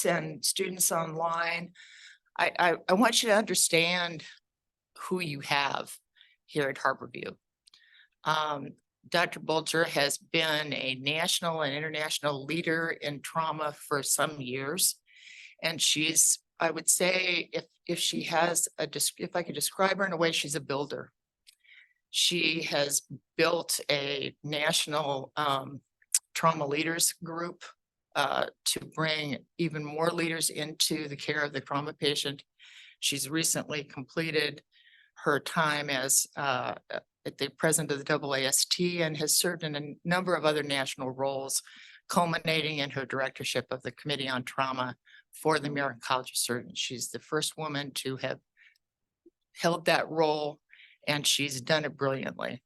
parents and students online, I want you to understand who you have here at Harborview. Dr. Bulger has been a national and international leader in trauma for some years. And she's, I would say, if she has if I could describe her in a way, she's a builder. She has built a national trauma leaders group to bring even more leaders into the care of the trauma patient. She's recently completed her time as the president of the AAST and has served in a number of other national roles, culminating in her directorship of the Committee on Trauma for the American College of Surgeons. She's the first woman to have held that role, and she's done it brilliantly.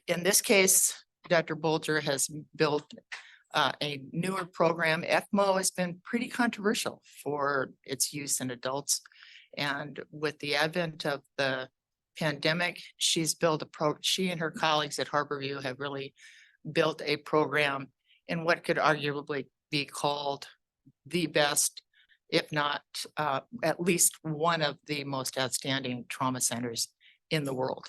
In this case, Dr. Bulger has built a newer program. ECMO has been pretty controversial for its use in adults. And with the advent of the pandemic, she's built she and her colleagues at Harborview have really built a program in what could arguably be called the best, if not at least one of the most outstanding trauma centers in the world.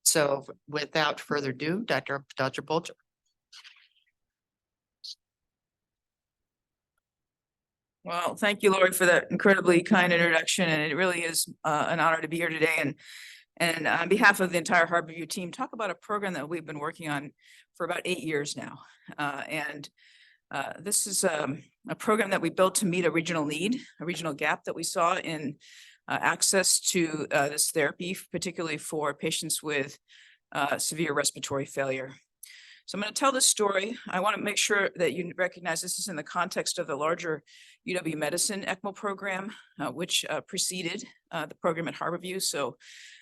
So without further ado, Dr. Bulger. Well, thank you, Lori, for that incredibly kind introduction. And it really is an honor to be here today. And on behalf of the entire Harborview team, talk about a program that we've been working on for about 8 years now. This is a program that we built to meet a regional need, a regional gap that we saw in access to this therapy, particularly for patients with severe respiratory failure. So I'm going to tell this story. I want to make sure that you recognize this is in the context of the larger UW Medicine ECMO program, which preceded the program at Harborview. So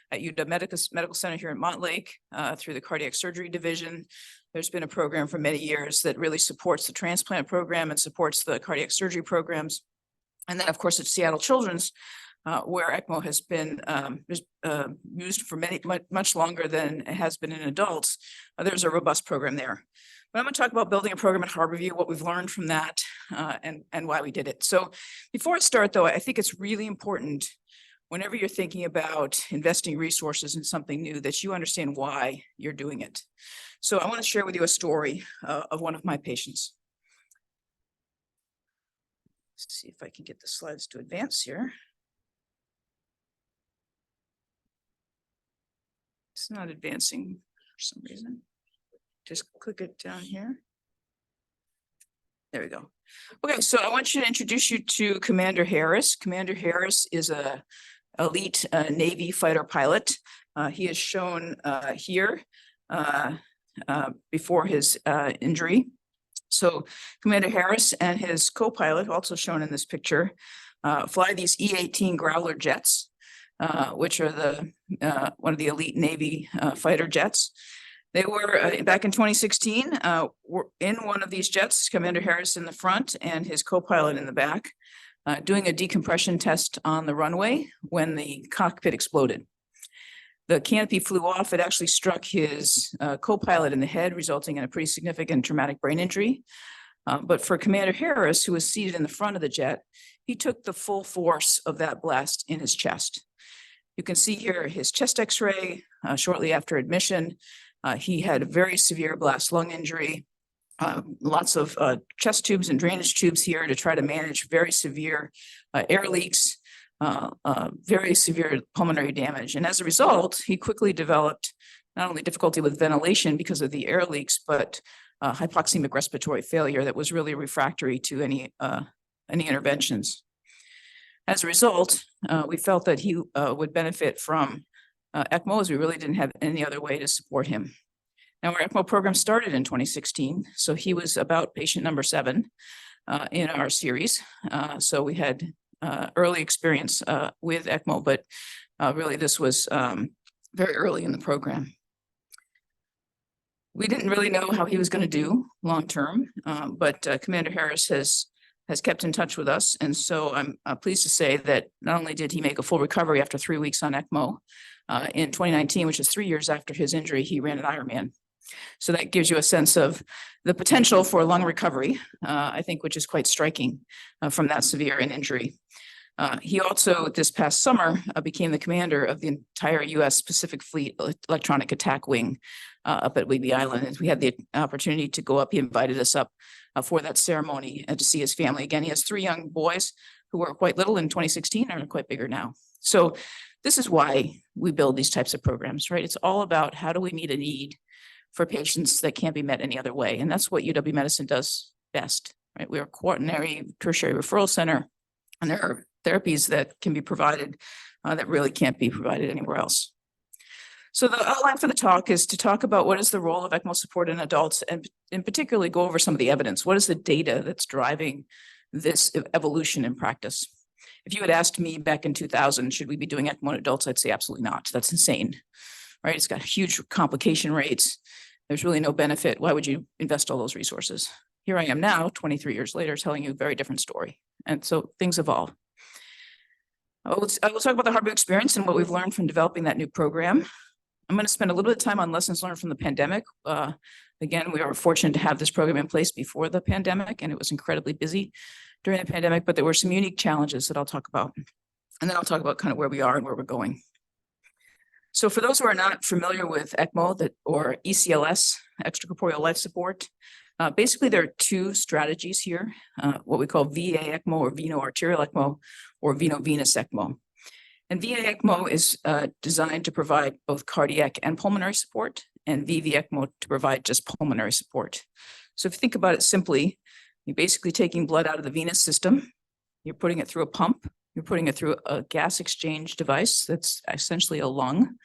at UW Medical Center here in Montlake, through the cardiac surgery division, there's been a program for many years that really supports the transplant program and supports the cardiac surgery programs. And then, of course, at Seattle Children's, where ECMO has been used for much longer than it has been in adults, there's a robust program there. But I'm going to talk about building a program at Harborview, what we've learned from that, and why we did it. So before I start, though, I think it's really important whenever you're thinking about investing resources in something new that you understand why you're doing it. So I want to share with you a story of one of my patients. Let's see if I can get the slides to advance here. It's not advancing for some reason. Just click it down here. There we go. Okay, so I want you to introduce you to Commander Harris. Commander Harris is a elite Navy fighter pilot. He is shown here before his injury. So Commander Harris and his co-pilot, also shown in this picture, fly these E-18 Growler jets, which are one of the elite Navy fighter jets. They were back in 2016, were in one of these jets, Commander Harris in the front and his co-pilot in the back, doing a decompression test on the runway when the cockpit exploded. The canopy flew off. It actually struck his co-pilot in the head, resulting in a pretty significant traumatic brain injury. But for Commander Harris, who was seated in the front of the jet, he took the full force of that blast in his chest. You can see here his chest x-ray shortly after admission. He had a very severe blast lung injury, lots of chest tubes and drainage tubes here to try to manage very severe air leaks, very severe pulmonary damage. And as a result, he quickly developed not only difficulty with ventilation because of the air leaks, but hypoxemic respiratory failure that was really refractory to any interventions. As a result, we felt that he would benefit from ECMO, as we really didn't have any other way to support him. Now, our ECMO program started in 2016, so he was about patient number 7 in our series. So we had early experience with ECMO, but really this was very early in the program. We didn't really know how he was going to do long term, but Commander Harris has kept in touch with us. And so I'm pleased to say that not only did he make a full recovery after 3 weeks on ECMO, in 2019, which is 3 years after his injury, he ran an Ironman. So that gives you a sense of the potential for lung recovery, I think, which is quite striking from that severe an injury. He also, this past summer, became the commander of the entire U.S. Pacific Fleet Electronic Attack Wing up at Whidbey Island. And we had the opportunity to go up. He invited us up for that ceremony and to see his family. Again, he has 3 young boys who were quite little in 2016 and are quite bigger now. So this is why we build these types of programs, right? It's all about how do we meet a need for patients that can't be met any other way. And that's what UW Medicine does best, right? We are a quaternary tertiary referral center, and there are therapies that can be provided that really can't be provided anywhere else. So the outline for the talk is to talk about what is the role of ECMO support in adults, and in particularly go over some of the evidence. What is the data that's driving this evolution in practice? If you had asked me back in 2000, should we be doing ECMO in adults? I'd say absolutely not. That's insane, right? It's got huge complication rates. There's really no benefit. Why would you invest all those resources? Here I am now, 23 years later, telling you a very different story. And so things evolve. I will talk about the Harborview experience and what we've learned from developing that new program. I'm going to spend a little bit of time on lessons learned from the pandemic. Again, we were fortunate to have this program in place before the pandemic, and it was incredibly busy during the pandemic, but there were some unique challenges that I'll talk about. And then I'll talk about kind of where we are and where we're going. So for those who are not familiar with ECMO or ECLS, extracorporeal life support, basically there are 2 strategies here, what we call VA ECMO or veno-arterial ECMO or veno-venous ECMO. And VA ECMO is designed to provide both cardiac and pulmonary support, and VV ECMO to provide just pulmonary support. So if you think about it simply, you're basically taking blood out of the venous system, you're putting it through a pump, you're putting it through a gas exchange device that's essentially a lung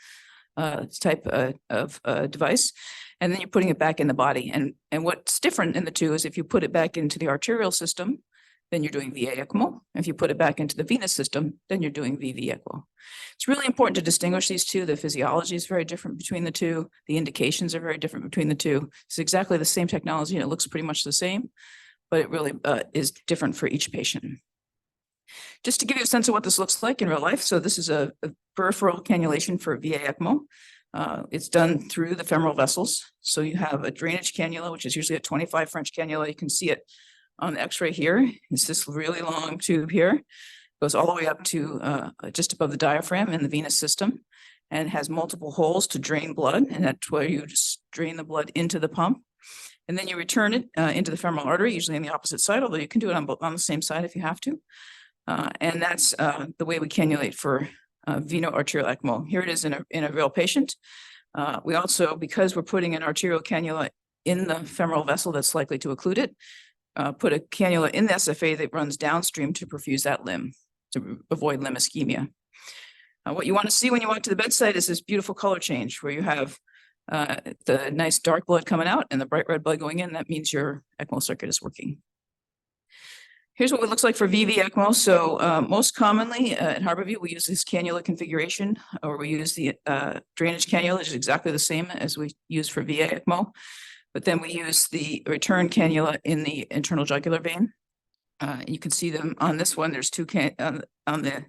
type of device, and then you're putting it back in the body. And what's different in the 2 is if you put it back into the arterial system, then you're doing VA ECMO. If you put it back into the venous system, then you're doing VV ECMO. It's really important to distinguish these 2. The physiology is very different between the 2. The indications are very different between the 2. It's exactly the same technology and it looks pretty much the same, but it really is different for each patient. Just to give you a sense of what this looks like in real life. So this is a peripheral cannulation for VA ECMO. It's done through the femoral vessels. So you have a drainage cannula, which is usually a 25 French cannula. You can see it on the x-ray here. It's this really long tube here. Goes all the way up to just above the diaphragm in the venous system, and has multiple holes to drain blood. And that's where you just drain the blood into the pump. And then you return it into the femoral artery, usually on the opposite side, although you can do it on the same side if you have to. And that's the way we cannulate for veno-arterial ECMO. Here it is in a real patient. We also, because we're putting an arterial cannula in the femoral vessel that's likely to occlude it, put a cannula in the SFA that runs downstream to perfuse that limb to avoid limb ischemia. What you want to see when you walk to the bedside is this beautiful color change where you have the nice dark blood coming out and the bright red blood going in. That means your ECMO circuit is working. Here's what it looks like for VV ECMO. So most commonly at Harborview, we use this cannula configuration, or we use the drainage cannula, which is exactly the same as we use for VA ECMO. But then we use the return cannula in the internal jugular vein. You can see them on this one. There's 2 on the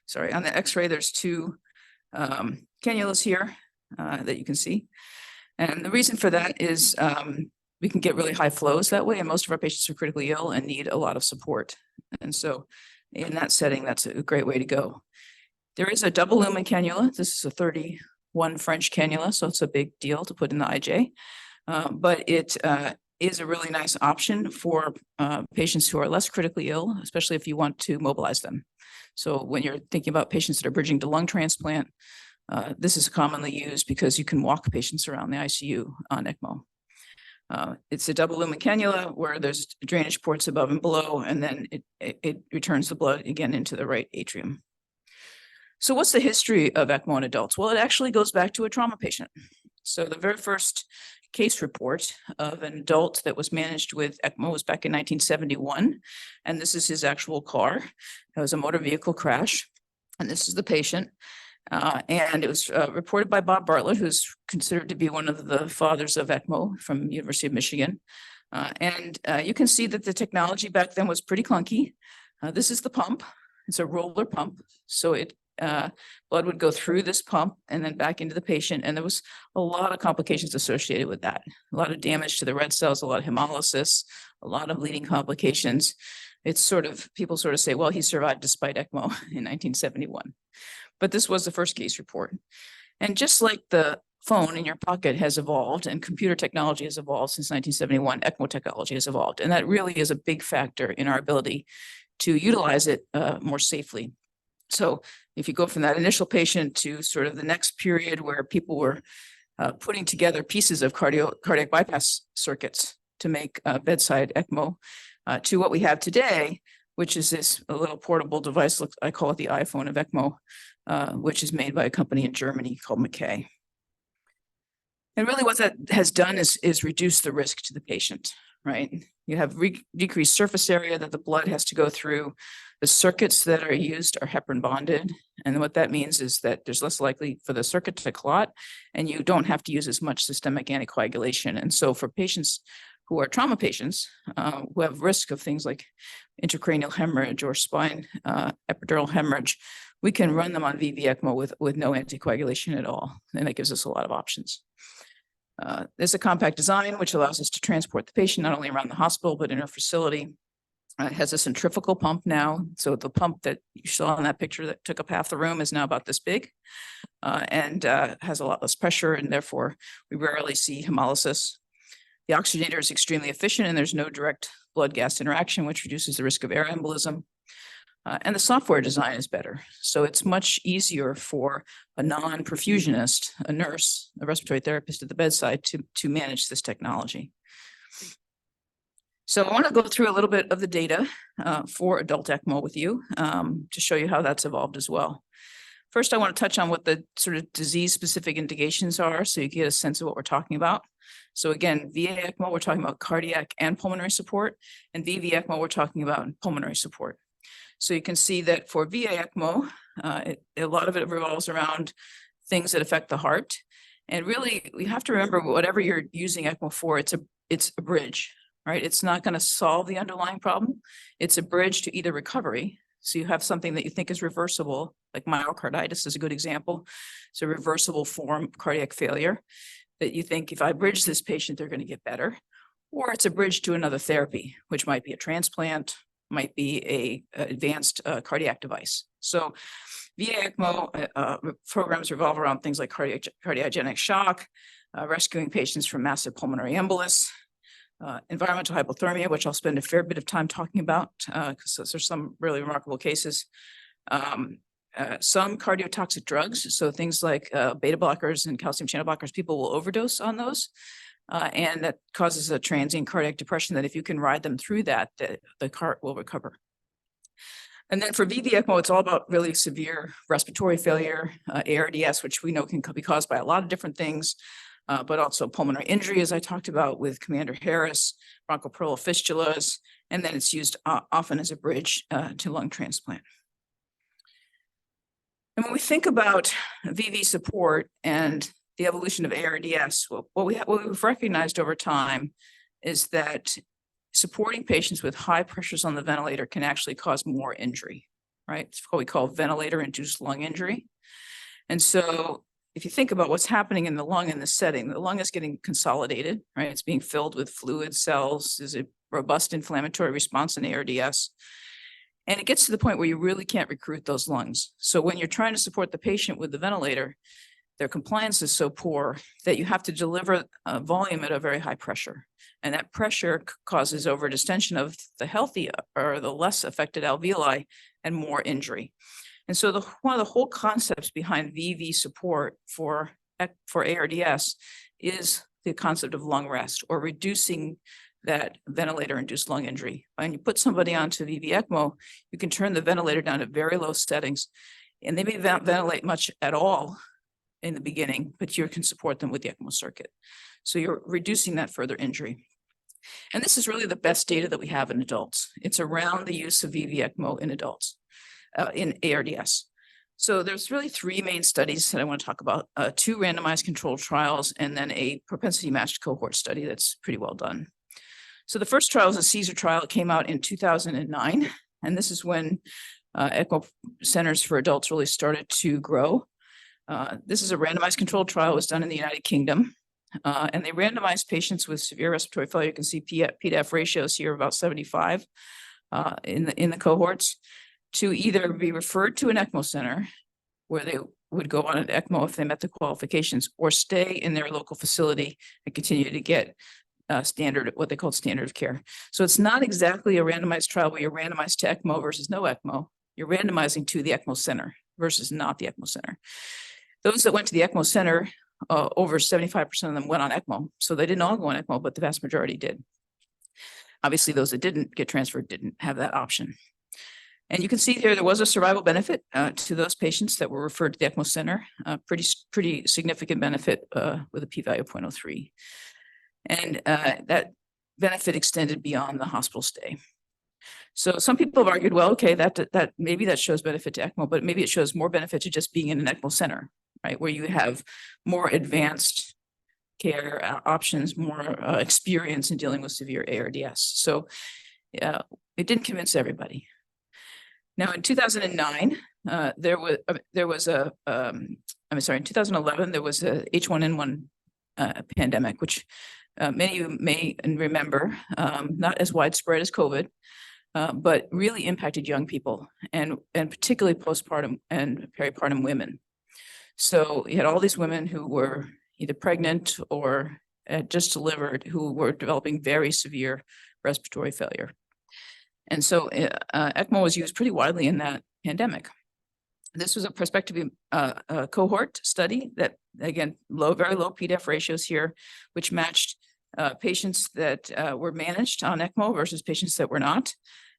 X-ray. There's 2 cannulas here that you can see, and the reason for that is we can get really high flows that way, and most of our patients are critically ill and need a lot of support. And so, in that setting, that's a great way to go. There is a double lumen cannula. This is a 31 French cannula, so it's a big deal to put in the IJ. But it is a really nice option for patients who are less critically ill, especially if you want to mobilize them. So when you're thinking about patients that are bridging to lung transplant, this is commonly used because you can walk patients around the ICU on ECMO. It's a double lumen cannula where there's drainage ports above and below, and then it returns the blood again into the right atrium. So what's the history of ECMO in adults? Well, it actually goes back to a trauma patient. So the very first case report of an adult that was managed with ECMO was back in 1971. And this is his actual car. It was a motor vehicle crash. And this is the patient. And it was reported by Bob Bartlett, who's considered to be one of the fathers of ECMO from University of Michigan. And you can see that the technology back then was pretty clunky. This is the pump. It's a roller pump. So it blood would go through this pump and then back into the patient. And there was a lot of complications associated with that. A lot of damage to the red cells, a lot of hemolysis, a lot of bleeding complications. It's sort of, people sort of say, well, he survived despite ECMO in 1971. But this was the first case report. And just like the phone in your pocket has evolved and computer technology has evolved since 1971, ECMO technology has evolved. And that really is a big factor in our ability to utilize it more safely. So if you go from that initial patient to sort of the next period where people were putting together pieces of cardiac bypass circuits to make bedside ECMO to what we have today, which is this a little portable device, I call it the iPhone of ECMO, which is made by a company in Germany called McKay. And really what that has done is reduce the risk to the patient, right? You have decreased surface area that the blood has to go through. The circuits that are used are heparin bonded. And what that means is that there's less likely for the circuit to clot, and you don't have to use as much systemic anticoagulation. And so for patients who are trauma patients, who have risk of things like intracranial hemorrhage or spine epidural hemorrhage, we can run them on VV ECMO with no anticoagulation at all. And that gives us a lot of options. There's a compact design, which allows us to transport the patient not only around the hospital, but in our facility. It has a centrifugal pump now. So the pump that you saw in that picture that took up half the room is now about this big and has a lot less pressure, and therefore we rarely see hemolysis. The oxygenator is extremely efficient and there's no direct blood-gas interaction, which reduces the risk of air embolism. And the software design is better. So it's much easier for a non-perfusionist, a nurse, a respiratory therapist at the bedside to manage this technology. So I want to go through a little bit of the data for adult ECMO with you to show you how that's evolved as well. First, I want to touch on what the sort of disease-specific indications are so you get a sense of what we're talking about. So again, VA ECMO, we're talking about cardiac and pulmonary support, and VV ECMO, we're talking about pulmonary support. So you can see that for VA ECMO, a lot of it revolves around things that affect the heart. And really, we have to remember whatever you're using ECMO for, it's a bridge, right? It's not going to solve the underlying problem. It's a bridge to either recovery. So you have something that you think is reversible, like myocarditis is a good example. It's a reversible form of cardiac failure that you think if I bridge this patient, they're going to get better. Or it's a bridge to another therapy, which might be a transplant, might be a advanced cardiac device. So VA ECMO programs revolve around things like cardiogenic shock, rescuing patients from massive pulmonary embolus, environmental hypothermia, which I'll spend a fair bit of time talking about because those are some really remarkable cases. Some cardiotoxic drugs, so things like beta blockers and calcium channel blockers, people will overdose on those. And that causes a transient cardiac depression that if you can ride them through that, the heart will recover. And then for VV ECMO, it's all about really severe respiratory failure, ARDS, which we know can be caused by a lot of different things, but also pulmonary injury, as I talked about with Commander Harris, bronchopleural fistulas, and then it's used often as a bridge to lung transplant. And when we think about VV support and the evolution of ARDS, what we've recognized over time is that supporting patients with high pressures on the ventilator can actually cause more injury, right? It's what we call ventilator-induced lung injury. And so if you think about what's happening in the lung in this setting, the lung is getting consolidated, right? It's being filled with fluid cells. There's a robust inflammatory response in ARDS. And it gets to the point where you really can't recruit those lungs. So when you're trying to support the patient with the ventilator, their compliance is so poor that you have to deliver volume at a very high pressure. And that pressure causes overdistension of the healthy or the less affected alveoli and more injury. And so one of the whole concepts behind VV support for ARDS is the concept of lung rest or reducing that ventilator-induced lung injury. When you put somebody onto VV ECMO, you can turn the ventilator down to very low settings, and they may not ventilate much at all in the beginning, but you can support them with the ECMO circuit. So you're reducing that further injury. And this is really the best data that we have in adults. It's around the use of VV ECMO in adults, in ARDS. So there's really three main studies that I want to talk about, 2 randomized controlled trials, and then a propensity matched cohort study that's pretty well done. So the first trial is a Caesar trial. It came out in 2009. And this is when ECMO centers for adults really started to grow. This is a randomized controlled trial. It was done in the United Kingdom. And they randomized patients with severe respiratory failure. You can see P-to-F ratios here, about 75 in the cohorts, to either be referred to an ECMO center where they would go on an ECMO if they met the qualifications, or stay in their local facility and continue to get what they call standard of care. So it's not exactly a randomized trial where you're randomized to ECMO versus no ECMO. You're randomizing to the ECMO center versus not the ECMO center. Those that went to the ECMO center, over 75% of them went on ECMO. So they didn't all go on ECMO, but the vast majority did. Obviously, those that didn't get transferred didn't have that option. And you can see here, there was a survival benefit to those patients that were referred to the ECMO center, pretty significant benefit with a p-value of 0.03. And that benefit extended beyond the hospital stay. So some people have argued, well, okay, that maybe that shows benefit to ECMO, but maybe it shows more benefit to just being in an ECMO center, right? Where you have more advanced care options, more experience in dealing with severe ARDS. So it didn't convince everybody. Now, in 2009, there was a in 2011, there was a H1N1 pandemic, which many of you may remember, not as widespread as COVID, but really impacted young people and particularly postpartum and peripartum women. So you had all these women who were either pregnant or had just delivered, who were developing very severe respiratory failure. And so ECMO was used pretty widely in that pandemic. This was a prospective cohort study that, again, very low P-to-F ratios here, which matched patients that were managed on ECMO versus patients that were not.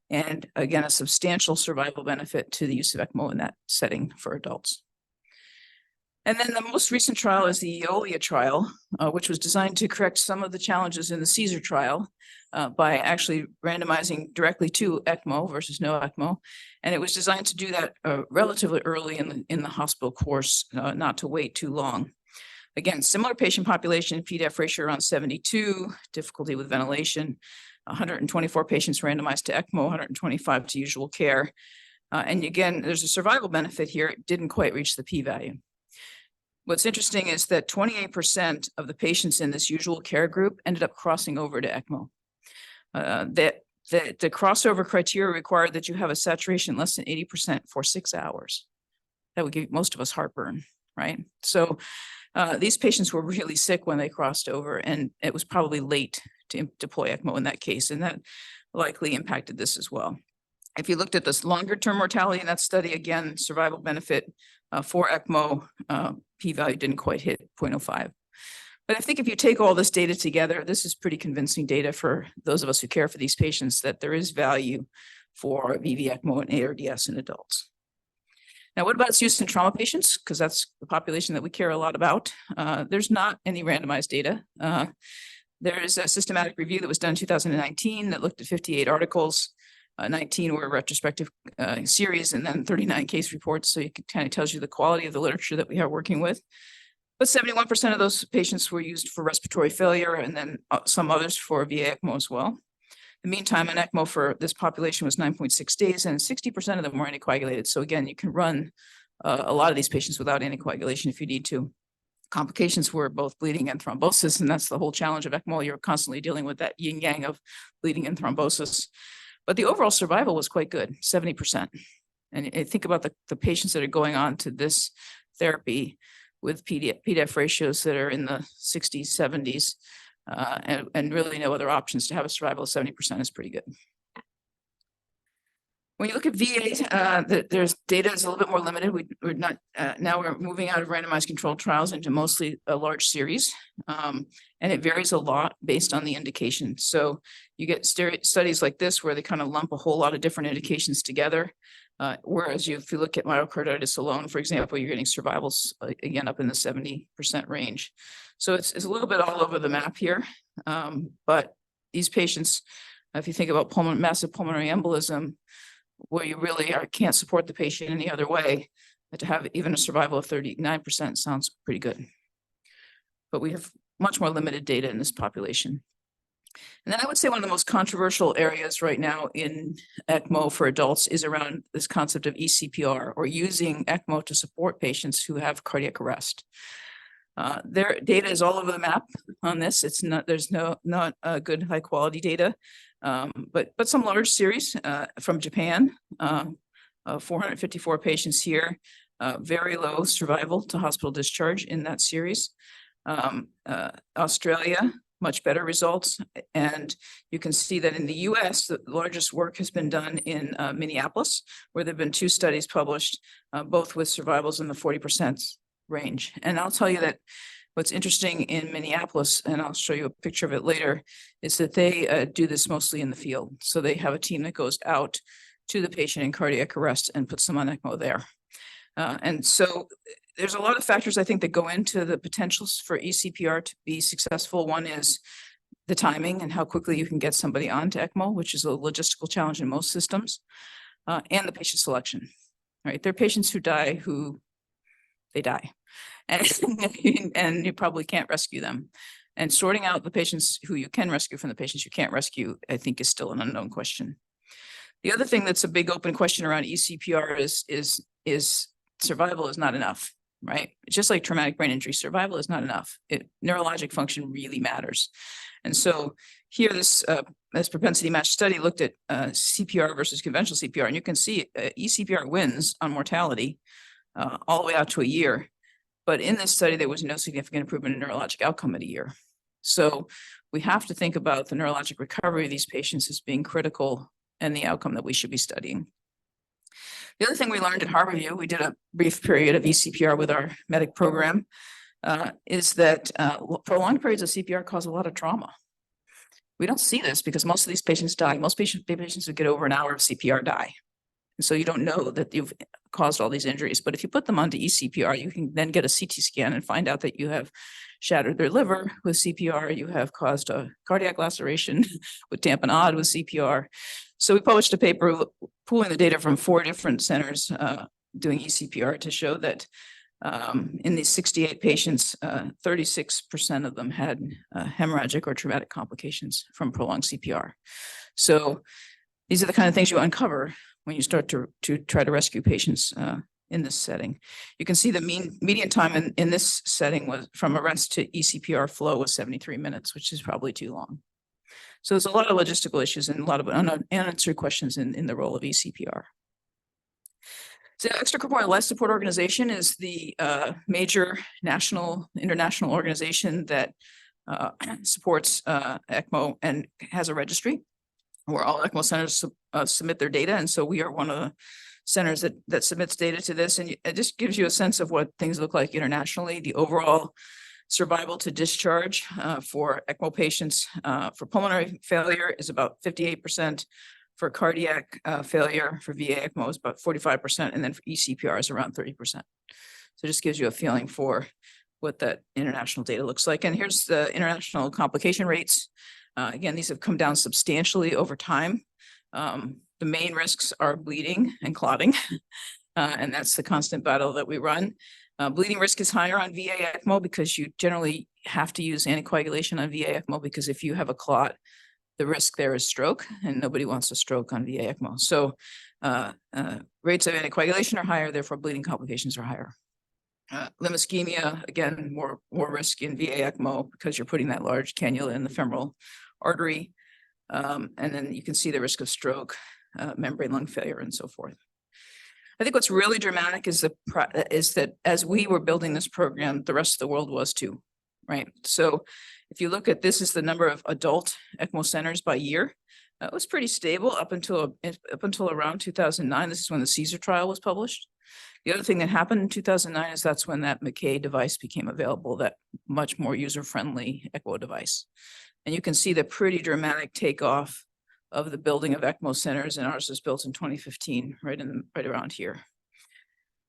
And again, a substantial survival benefit to the use of ECMO in that setting for adults. And then the most recent trial is the EOLIA trial, which was designed to correct some of the challenges in the CSER trial by actually randomizing directly to ECMO versus no ECMO. And it was designed to do that relatively early in the hospital course, not to wait too long. Again, similar patient population, P-to-F ratio around 72, difficulty with ventilation, 124 patients randomized to ECMO, 125 to usual care. And again, there's a survival benefit here. It didn't quite reach the p-value. What's interesting is that 28% of the patients in this usual care group ended up crossing over to ECMO. The crossover criteria required that you have a saturation less than 80% for 6 hours. That would give most of us heartburn, right? So these patients were really sick when they crossed over, and it was probably late to deploy ECMO in that case, and that likely impacted this as well. If you looked at this longer-term mortality in that study, again, survival benefit for ECMO, p-value didn't quite hit 0.05. But I think if you take all this data together, this is pretty convincing data for those of us who care for these patients that there is value for VV ECMO and ARDS in adults. Now, what about its use in trauma patients? Because that's the population that we care a lot about. There's not any randomized data. There is a systematic review that was done in 2019 that looked at 58 articles. 19 were retrospective series, and then 39 case reports. So it kind of tells you the quality of the literature that we are working with. But 71% of those patients were used for respiratory failure, and then some others for VA ECMO as well. The mean time on ECMO for this population was 9.6 days, and 60% of them were anticoagulated. So again, you can run a lot of these patients without anticoagulation if you need to. Complications were both bleeding and thrombosis, and that's the whole challenge of ECMO. You're constantly dealing with that yin-yang of bleeding and thrombosis. But the overall survival was quite good, 70%. And think about the patients that are going on to this therapy with P-to-F ratios that are in the 60s, 70s, and really no other options. To have a survival of 70% is pretty good. When you look at VA, there's data is a little bit more limited. We're not now we're moving out of randomized controlled trials into mostly a large series, and it varies a lot based on the indication. So you get studies like this where they kind of lump a whole lot of different indications together. Whereas if you look at myocarditis alone, for example, you're getting survivals again up in the 70% range. So it's a little bit all over the map here. But these patients, if you think about massive pulmonary embolism, where you really can't support the patient any other way, to have even a survival of 39% sounds pretty good. But we have much more limited data in this population. And then I would say one of the most controversial areas right now in ECMO for adults is around this concept of eCPR, or using ECMO to support patients who have cardiac arrest. Their data is all over the map on this. It's not, there's not good high quality data, but some large series from Japan, 454 patients here, very low survival to hospital discharge in that series. Australia, much better results. And you can see that in the US, the largest work has been done in Minneapolis, where there have been 2 studies published, both with survivals in the 40% range. And I'll tell you that what's interesting in Minneapolis, and I'll show you a picture of it later, is that they do this mostly in the field. So they have a team that goes out to the patient in cardiac arrest and puts them on ECMO there. And so there's a lot of factors, I think, that go into the potentials for eCPR to be successful. One is the timing and how quickly you can get somebody onto ECMO, which is a logistical challenge in most systems, and the patient selection, right? There are patients who die they die, and you probably can't rescue them. And sorting out the patients who you can rescue from the patients you can't rescue, I think, is still an unknown question. The other thing that's a big open question around eCPR is survival is not enough, right? Just like traumatic brain injury, survival is not enough. Neurologic function really matters. And so here, this propensity match study looked at CPR versus conventional CPR, and you can see eCPR wins on mortality all the way out to a year. But in this study, there was no significant improvement in neurologic outcome at a year. So we have to think about the neurologic recovery of these patients as being critical and the outcome that we should be studying. The other thing we learned at Harborview, we did a brief period of eCPR with our medic program, is that prolonged periods of CPR cause a lot of trauma. We don't see this because most of these patients die. Most patients who get over an hour of CPR die. And so you don't know that you've caused all these injuries. But if you put them onto eCPR, you can then get a CT scan and find out that you have shattered their liver with CPR. You have caused a cardiac laceration with tamponade with CPR. So we published a paper pooling the data from 4 different centers doing eCPR to show that in these 68 patients, 36% of them had hemorrhagic or traumatic complications from prolonged CPR. So these are the kind of things you uncover when you start to try to rescue patients in this setting. You can see the median time in this setting was from arrest to eCPR flow was 73 minutes, which is probably too long. So there's a lot of logistical issues and a lot of unanswered questions in the role of eCPR. So Extracorporeal Life Support Organization is the major international organization that supports ECMO and has a registry where all ECMO centers submit their data. And so we are one of the centers that submits data to this. And it just gives you a sense of what things look like internationally. The overall survival to discharge for ECMO patients for pulmonary failure is about 58%. For cardiac failure for VA ECMO is about 45%. And then for eCPR is around 30%. So it just gives you a feeling for what that international data looks like. And here's the international complication rates. Again, these have come down substantially over time. The main risks are bleeding and clotting, and that's the constant battle that we run. Bleeding risk is higher on VA ECMO because you generally have to use anticoagulation on VA ECMO because if you have a clot, the risk there is stroke, and nobody wants a stroke on VA ECMO. So rates of anticoagulation are higher, therefore bleeding complications are higher. Limb ischemia, again, more risk in VA ECMO because you're putting that large cannula in the femoral artery. And then you can see the risk of stroke, membrane lung failure, and so forth. I think what's really dramatic is that as we were building this program, the rest of the world was too, right? So if you look at this is the number of adult ECMO centers by year. It was pretty stable up until around 2009. This is when the CSER trial was published. The other thing that happened in 2009 is that's when that McKay device became available, that much more user-friendly ECMO device. And you can see the pretty dramatic takeoff of the building of ECMO centers, and ours was built in 2015, right around here.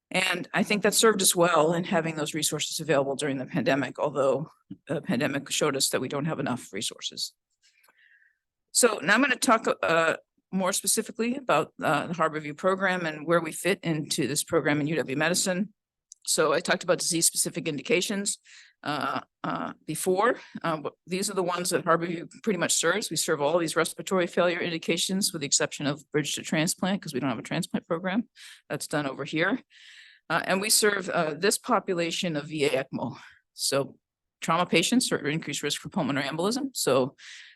And I think that served us well in having those resources available during the pandemic, although the pandemic showed us that we don't have enough resources. So now I'm going to talk more specifically about the Harborview program and where we fit into this program in UW Medicine. So I talked about disease-specific indications. before. But these are the ones that Harborview pretty much serves. We serve all these respiratory failure indications with the exception of bridge to transplant because we don't have a transplant program. That's done over here. And we serve this population of VA ECMO. So trauma patients are at increased risk for pulmonary embolism. So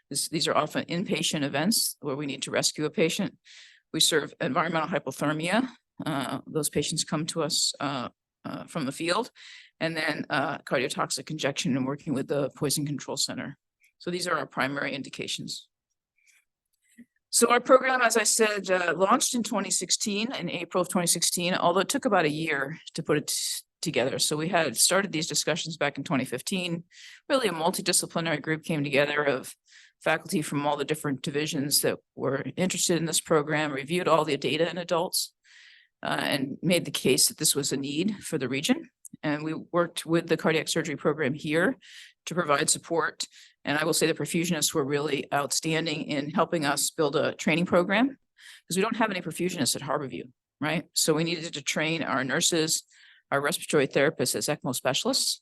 these are often inpatient events where we need to rescue a patient. We serve environmental hypothermia. Those patients come to us from the field, and then cardiotoxic injection and working with the Poison Control Center. So these are our primary indications. So our program, as I said, launched in 2016, in April of 2016, although it took about a year to put it together. So we had started these discussions back in 2015. Really a multidisciplinary group came together of faculty from all the different divisions that were interested in this program, reviewed all the data in adults, and made the case that this was a need for the region. And we worked with the cardiac surgery program here to provide support. And I will say the perfusionists were really outstanding in helping us build a training program because we don't have any perfusionists at Harborview, right? So we needed to train our nurses, our respiratory therapists as ECMO specialists.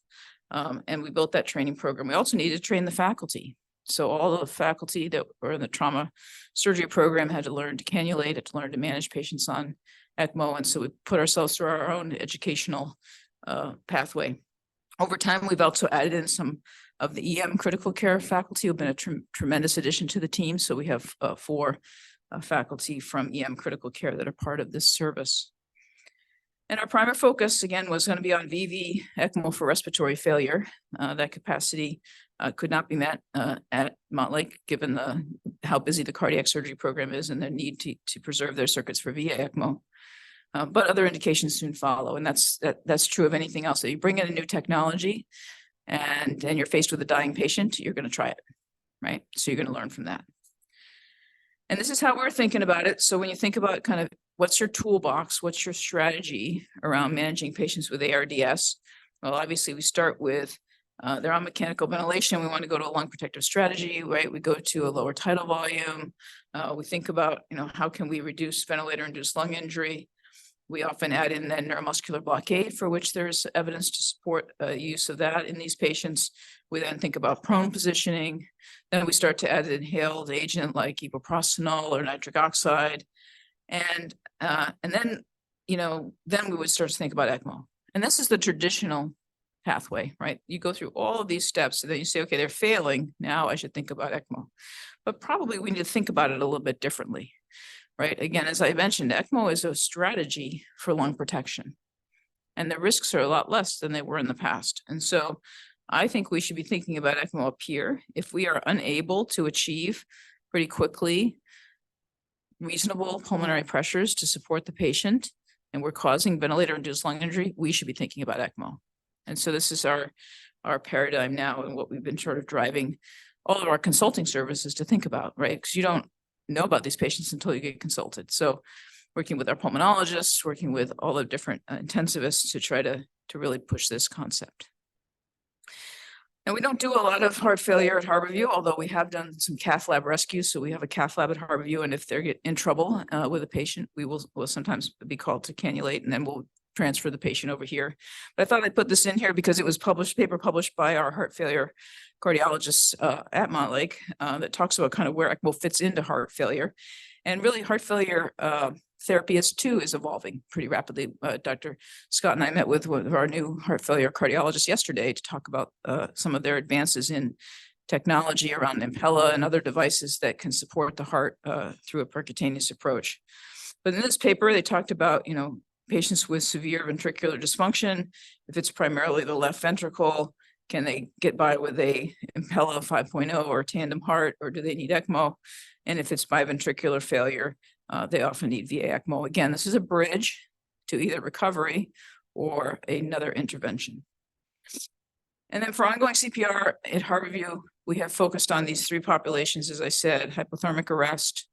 And we built that training program. We also needed to train the faculty. So all the faculty that were in the trauma surgery program had to learn to cannulate, had to learn to manage patients on ECMO. And so we put ourselves through our own educational pathway. Over time, we've also added in some of the EM critical care faculty who've been a tremendous addition to the team. So we have 4 faculty from EM critical care that are part of this service. And our primary focus, again, was going to be on VV ECMO for respiratory failure. That capacity could not be met at Montlake, given how busy the cardiac surgery program is and their need to preserve their circuits for VA ECMO. But other indications soon follow, and that's true of anything else. So you bring in a new technology, and you're faced with a dying patient, you're going to try it, right? So you're going to learn from that. And this is how we're thinking about it. So when you think about kind of what's your toolbox, what's your strategy around managing patients with ARDS? Well, obviously we start with they're on mechanical ventilation. We want to go to a lung protective strategy, right? We go to a lower tidal volume. We think about, how can we reduce ventilator-induced lung injury? We often add in then neuromuscular blockade, for which there's evidence to support use of that in these patients. We then think about prone positioning. Then we start to add an inhaled agent like ibupropanol or nitric oxide. And then, then we would start to think about ECMO. And this is the traditional pathway, right? You go through all of these steps and then you say, okay, they're failing. Now I should think about ECMO. But probably we need to think about it a little bit differently. Right. Again, as I mentioned, ECMO is a strategy for lung protection, and the risks are a lot less than they were in the past. And so I think we should be thinking about ECMO up here. If we are unable to achieve pretty quickly reasonable pulmonary pressures to support the patient, and we're causing ventilator-induced lung injury, we should be thinking about ECMO. And so this is our paradigm now, and what we've been sort of driving all of our consulting services to think about, right? Because you don't know about these patients until you get consulted. So working with our pulmonologists, working with all the different intensivists to try to really push this concept. And we don't do a lot of heart failure at Harborview, although we have done some cath lab rescues. So we have a cath lab at Harborview, and if they get in trouble with a patient, we'll sometimes be called to cannulate, and then we'll transfer the patient over here. But I thought I'd put this in here because it was paper published by our heart failure cardiologists at Montlake that talks about kind of where ECMO fits into heart failure. And really heart failure therapy is evolving pretty rapidly. Dr. Scott and I met with one of our new heart failure cardiologists yesterday to talk about some of their advances in technology around Impella and other devices that can support the heart through a percutaneous approach. But in this paper, they talked about, patients with severe ventricular dysfunction. If it's primarily the left ventricle, can they get by with a Impella 5.0 or tandem heart, or do they need ECMO? And if it's biventricular failure, they often need VA ECMO. Again, this is a bridge to either recovery or another intervention. And then for ongoing CPR at Harborview, we have focused on these 3 populations, as I said: hypothermic arrest,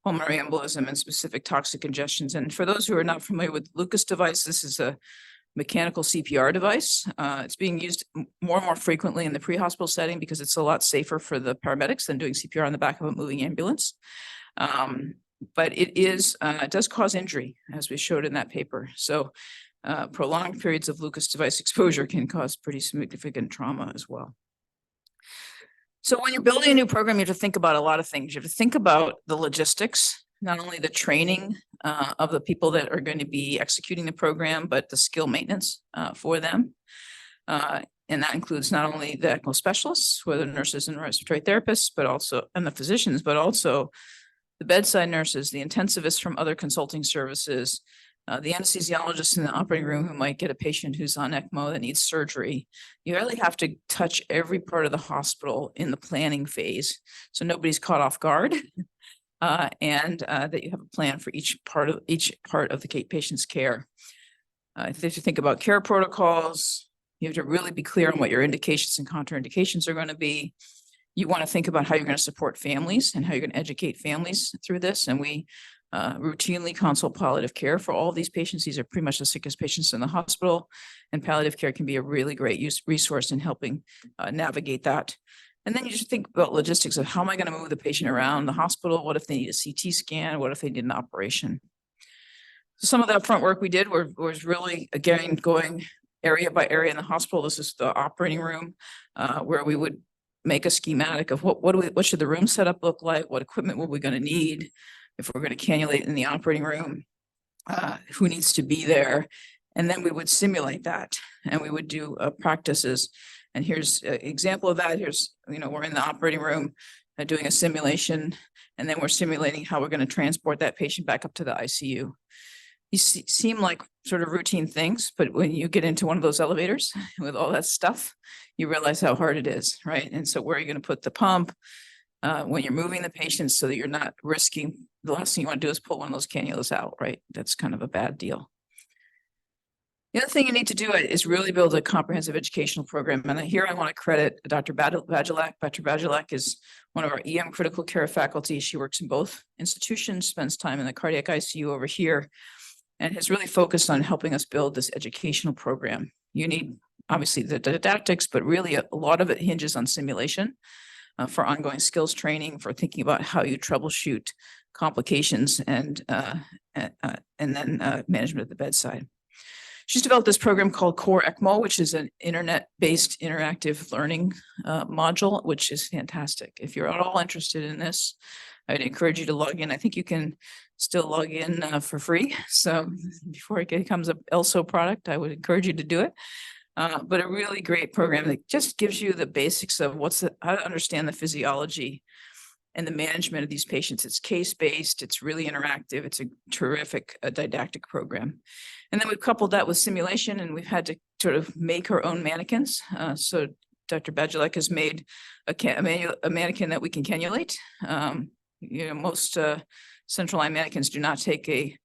pulmonary embolism, and specific toxic ingestions. And for those who are not familiar with Lucas device, this is a mechanical CPR device. It's being used more and more frequently in the pre-hospital setting because it's a lot safer for the paramedics than doing CPR on the back of a moving ambulance. But it does cause injury, as we showed in that paper. So prolonged periods of Lucas device exposure can cause pretty significant trauma as well. So when you're building a new program, you have to think about a lot of things. You have to think about the logistics, not only the training of the people that are going to be executing the program, but the skill maintenance for them. And that includes not only the ECMO specialists, who are the nurses and respiratory therapists, but also, and the physicians, but also the bedside nurses, the intensivists from other consulting services, the anesthesiologist in the operating room who might get a patient who's on ECMO that needs surgery. You really have to touch every part of the hospital in the planning phase, so nobody's caught off guard, and that you have a plan for each part of the patient's care. If you think about care protocols, you have to really be clear on what your indications and contraindications are going to be. You want to think about how you're going to support families and how you're going to educate families through this. And we routinely consult palliative care for all these patients. These are pretty much the sickest patients in the hospital, and palliative care can be a really great resource in helping navigate that. And then you just think about logistics of how am I going to move the patient around the hospital? What if they need a CT scan? What if they need an operation? So some of that front work we did was really, again, going area by area in the hospital. This is the operating room where we would make a schematic of what should the room setup look like? What equipment will we going to need? If we're going to cannulate in the operating room, who needs to be there? And then we would simulate that, and we would do practices. And here's an example of that. Here's, we're in the operating room doing a simulation, and then we're simulating how we're going to transport that patient back up to the ICU. You seem like sort of routine things, but when you get into one of those elevators with all that stuff, you realize how hard it is, right? And so where are you going to put the pump? When you're moving the patients so that you're not risking, the last thing you want to do is pull one of those cannulas out, right? That's kind of a bad deal. The other thing you need to do is really build a comprehensive educational program. And here I want to credit Dr. Badulak. Dr. Badulak is one of our EM critical care faculty. She works in both institutions, spends time in the cardiac ICU over here, and has really focused on helping us build this educational program. You need obviously the didactics, but really a lot of it hinges on simulation. For ongoing skills training, for thinking about how you troubleshoot complications, and then management at the bedside. She's developed this program called Core ECMO, which is an internet-based interactive learning module, which is fantastic. If you're at all interested in this, I'd encourage you to log in. I think you can still log in for free. So before it becomes an ELSO product, I would encourage you to do it. But a really great program that just gives you the basics of how to understand the physiology and the management of these patients. It's case-based, it's really interactive, it's a terrific didactic program. And then we've coupled that with simulation, and we've had to sort of make our own mannequins. So Dr. Badulak has made a mannequin that we can cannulate. Most central line mannequins do not take a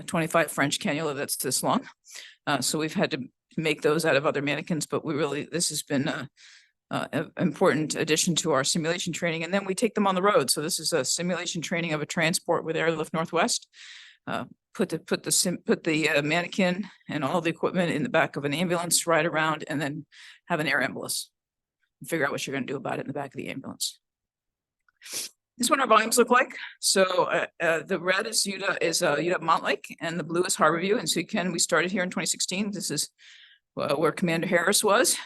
25 French cannula that's this long. So we've had to make those out of other mannequins, but this has been an important addition to our simulation training. And then we take them on the road. So this is a simulation training of a transport with Airlift Northwest. Put the mannequin and all the equipment in the back of an ambulance, ride around, and then have an air ambulance. Figure out what you're going to do about it in the back of the ambulance. This is what our volumes look like. So the red is UW Montlake, and the blue is Harborview. And so we started here in 2016. This is where Commander Harris was,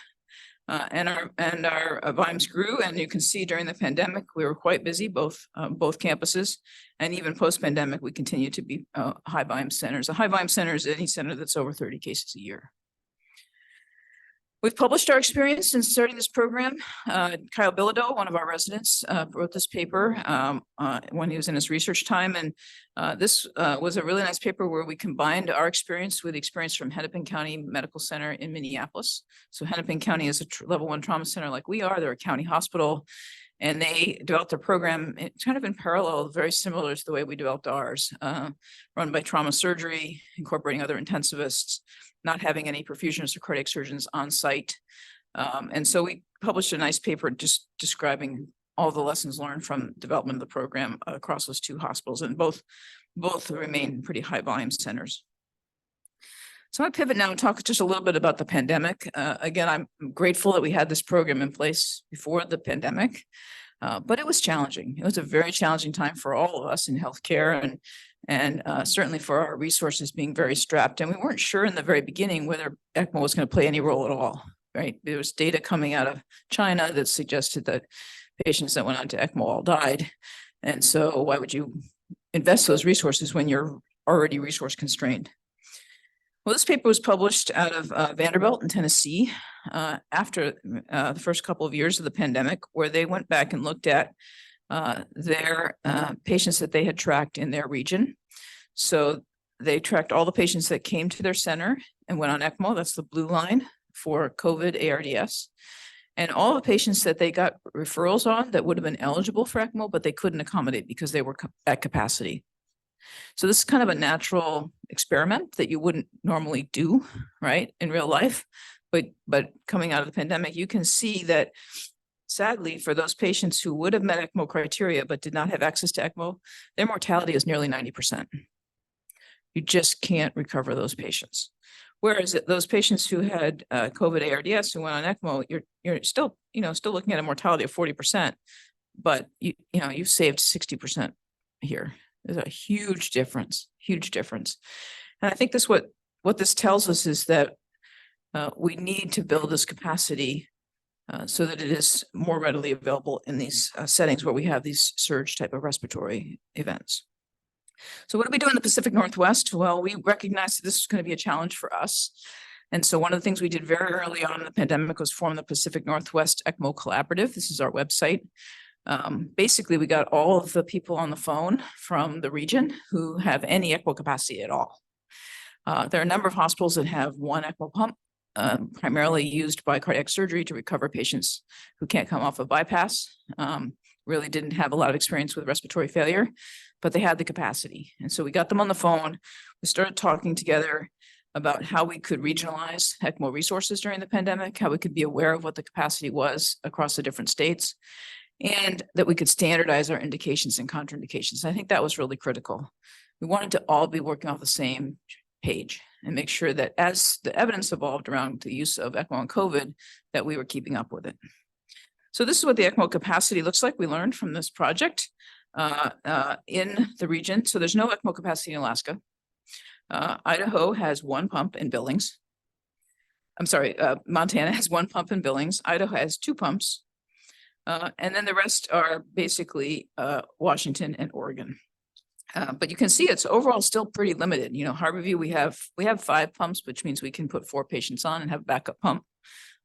and our volumes grew. And you can see during the pandemic we were quite busy, both campuses, and even post-pandemic we continue to be high volume centers. A high volume center is any center that's over 30 cases a year. We've published our experience in starting this program. Kyle Bilodeau, one of our residents, wrote this paper when he was in his research time. And this was a really nice paper where we combined our experience with the experience from Hennepin County Medical Center in Minneapolis. So Hennepin County is a level 1 trauma center like we are. They're a county hospital. And they developed their program kind of in parallel, very similar to the way we developed ours, run by trauma surgery, incorporating other intensivists, not having any perfusionists or cardiac surgeons on site. And so we published a nice paper just describing all the lessons learned from development of the program across those two hospitals, and both remain pretty high volume centers. So I pivot now and talk just a little bit about the pandemic. Again, I'm grateful that we had this program in place before the pandemic, but it was challenging. It was a very challenging time for all of us in healthcare, And certainly for our resources being very strapped. And we weren't sure in the very beginning whether ECMO was going to play any role at all, right? There was data coming out of China that suggested that patients that went on to ECMO all died. And so why would you invest those resources when you're already resource constrained? Well, this paper was published out of Vanderbilt in Tennessee after the first couple of years of the pandemic, where they went back and looked at their patients that they had tracked in their region. So they tracked all the patients that came to their center and went on ECMO. That's the blue line for COVID ARDS. And all the patients that they got referrals on that would have been eligible for ECMO, but they couldn't accommodate because they were at capacity. So this is kind of a natural experiment that you wouldn't normally do, right, in real life. But coming out of the pandemic, you can see that sadly, for those patients who would have met ECMO criteria but did not have access to ECMO, their mortality is nearly 90%. You just can't recover those patients. Whereas those patients who had COVID ARDS who went on ECMO, you're still looking at a mortality of 40%, but you've saved 60% here. There's a huge difference, huge difference. And I think what this tells us is that we need to build this capacity so that it is more readily available in these settings where we have these surge type of respiratory events. So what do we do in the Pacific Northwest? Well, we recognized that this was going to be a challenge for us. And so one of the things we did very early on in the pandemic was form the Pacific Northwest ECMO Collaborative. This is our website. Basically, we got all of the people on the phone from the region who have any ECMO capacity at all. There are a number of hospitals that have one ECMO pump, primarily used by cardiac surgery to recover patients who can't come off of bypass. Really didn't have a lot of experience with respiratory failure, but they had the capacity. And so we got them on the phone. We started talking together about how we could regionalize ECMO resources during the pandemic, how we could be aware of what the capacity was across the different states, and that we could standardize our indications and contraindications. I think that was really critical. We wanted to all be working off the same page and make sure that as the evidence evolved around the use of ECMO and COVID, that we were keeping up with it. So this is what the ECMO capacity looks like. We learned from this project in the region. So there's no ECMO capacity in Alaska. Idaho has one pump in Billings. I'm sorry, Montana has one pump in Billings. Idaho has two pumps. And then the rest are basically Washington and Oregon. But you can see it's overall still pretty limited. Harborview, we have 5 pumps, which means we can put 4 patients on and have a backup pump.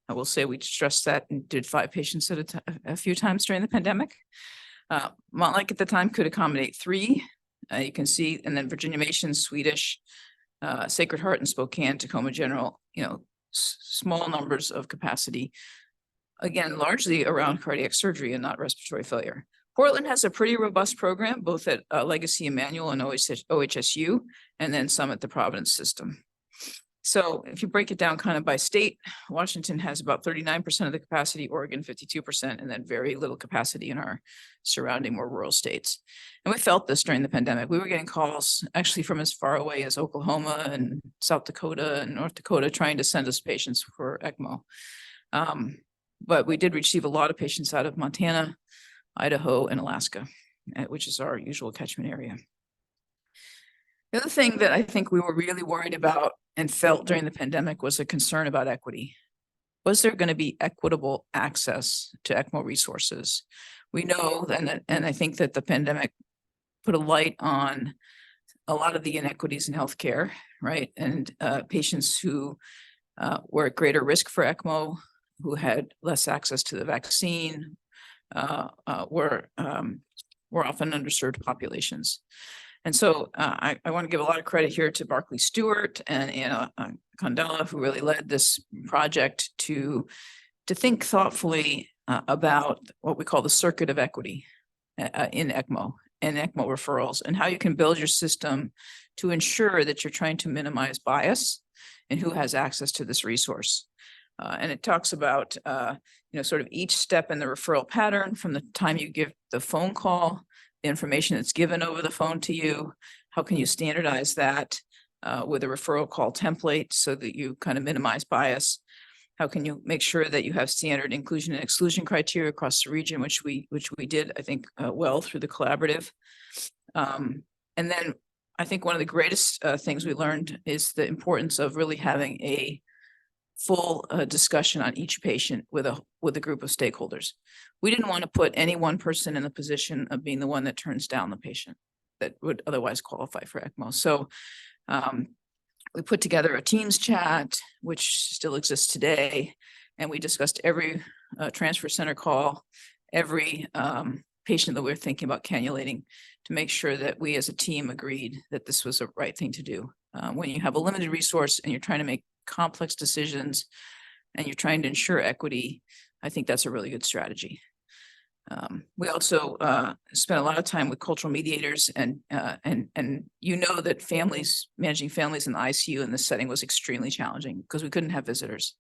I will say we stressed that and did 5 patients at a few times during the pandemic. Montlake at the time could accommodate 3. You can see, and then Virginia Mason, Swedish, Sacred Heart, and Spokane, Tacoma General, small numbers of capacity. Again, largely around cardiac surgery and not respiratory failure. Portland has a pretty robust program, both at Legacy Emmanuel and OHSU, and then some at the Providence system. So if you break it down kind of by state, Washington has about 39% of the capacity, Oregon 52%, and then very little capacity in our surrounding more rural states. And we felt this during the pandemic. We were getting calls actually from as far away as Oklahoma and South Dakota and North Dakota trying to send us patients for ECMO. But we did receive a lot of patients out of Montana, Idaho, and Alaska, which is our usual catchment area. The other thing that I think we were really worried about and felt during the pandemic was a concern about equity. Was there going to be equitable access to ECMO resources? We know, and I think that the pandemic put a light on a lot of the inequities in healthcare, right? And patients who were at greater risk for ECMO, who had less access to the vaccine, were often underserved populations. And so I want to give a lot of credit here to Barclay Stewart and Anna Condella, who really led this project to think thoughtfully about what we call the circuit of equity in ECMO and ECMO referrals, and how you can build your system to ensure that you're trying to minimize bias and who has access to this resource. And it talks about, sort of each step in the referral pattern from the time you give the phone call, the information that's given over the phone to you. How can you standardize that with a referral call template so that you kind of minimize bias? How can you make sure that you have standard inclusion and exclusion criteria across the region, which we did, I think, well through the collaborative. And then I think one of the greatest things we learned is the importance of really having a full discussion on each patient with a group of stakeholders. We didn't want to put any one person in the position of being the one that turns down the patient that would otherwise qualify for ECMO. So we put together a Teams chat, which still exists today, and we discussed every transfer center call, every patient that we were thinking about cannulating, to make sure that we as a team agreed that this was the right thing to do. When you have a limited resource and you're trying to make complex decisions and you're trying to ensure equity, I think that's a really good strategy. We also spent a lot of time with cultural mediators, and you know that managing families in the ICU in this setting was extremely challenging because we couldn't have visitors.